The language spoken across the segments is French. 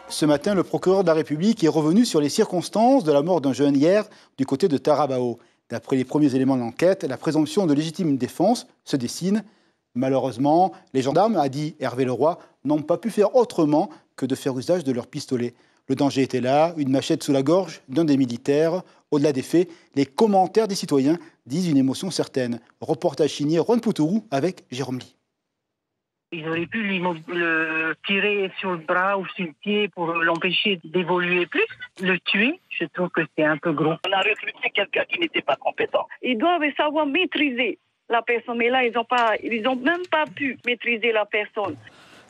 Ce matin, le procureur de la République est revenu sur les circonstances de la mort d'un jeune hier du côté de Tarabao. D'après les premiers éléments de l'enquête, la présomption de légitime défense se dessine. Malheureusement, les gendarmes, a dit Hervé Leroy, n'ont pas pu faire autrement que de faire usage de leurs pistolets. Le danger était là, une machette sous la gorge d'un des militaires. Au-delà des faits, les commentaires des citoyens disent une émotion certaine. Reportage signé Ron Poutourou avec Jérôme Lee. Ils auraient pu le tirer sur le bras ou sur le pied pour l'empêcher d'évoluer plus. Le tuer, je trouve que c'est un peu gros. On a recruté quelqu'un qui n'était pas compétent. Ils doivent savoir maîtriser la personne, mais là, ils n'ont même pas pu maîtriser la personne.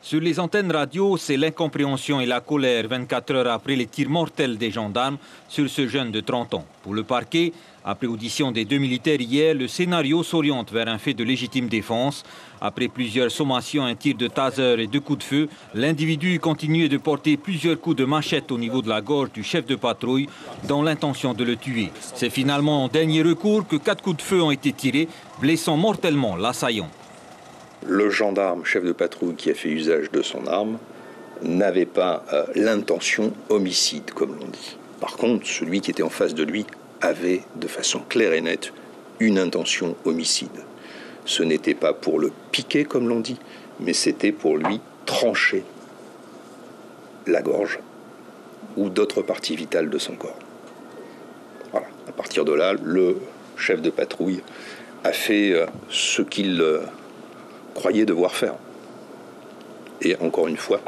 Sur les antennes radio, c'est l'incompréhension et la colère 24 heures après les tirs mortels des gendarmes sur ce jeune de 30 ans. Pour le parquet, après audition des 2 militaires hier, le scénario s'oriente vers un fait de légitime défense. Après plusieurs sommations, un tir de taser et 2 coups de feu, l'individu continuait de porter plusieurs coups de machette au niveau de la gorge du chef de patrouille dans l'intention de le tuer. C'est finalement en dernier recours que 4 coups de feu ont été tirés, blessant mortellement l'assaillant. Le gendarme chef de patrouille qui a fait usage de son arme n'avait pas l'intention homicide, comme l'on dit. Par contre, celui qui était en face de lui avait, de façon claire et nette, une intention homicide. Ce n'était pas pour le piquer, comme l'on dit, mais c'était pour lui trancher la gorge ou d'autres parties vitales de son corps. Voilà. À partir de là, le chef de patrouille a fait ce qu'il croyait devoir faire. Et encore une fois,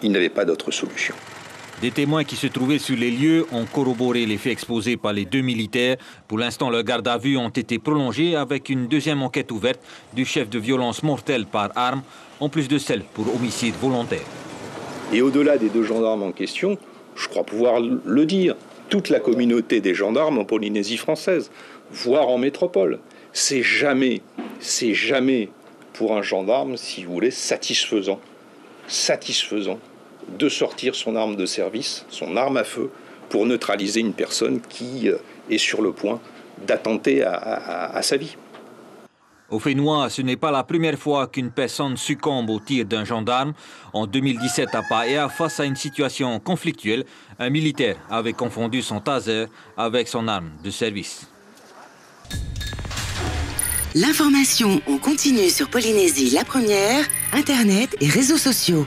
il n'avait pas d'autre solution. Des témoins qui se trouvaient sur les lieux ont corroboré les faits exposés par les 2 militaires. Pour l'instant, leurs gardes à vue ont été prolongés avec une deuxième enquête ouverte du chef de violence mortelle par arme, en plus de celle pour homicide volontaire. Et au-delà des 2 gendarmes en question, je crois pouvoir le dire, toute la communauté des gendarmes en Polynésie française, voire en métropole, c'est jamais pour un gendarme, si vous voulez, satisfaisant de sortir son arme de service, son arme à feu, pour neutraliser une personne qui est sur le point d'attenter à sa vie. Au Fénois, ce n'est pas la première fois qu'une personne succombe au tir d'un gendarme. En 2017 à Paea, face à une situation conflictuelle, un militaire avait confondu son taser avec son arme de service. L'information en continu sur Polynésie la première, Internet et réseaux sociaux.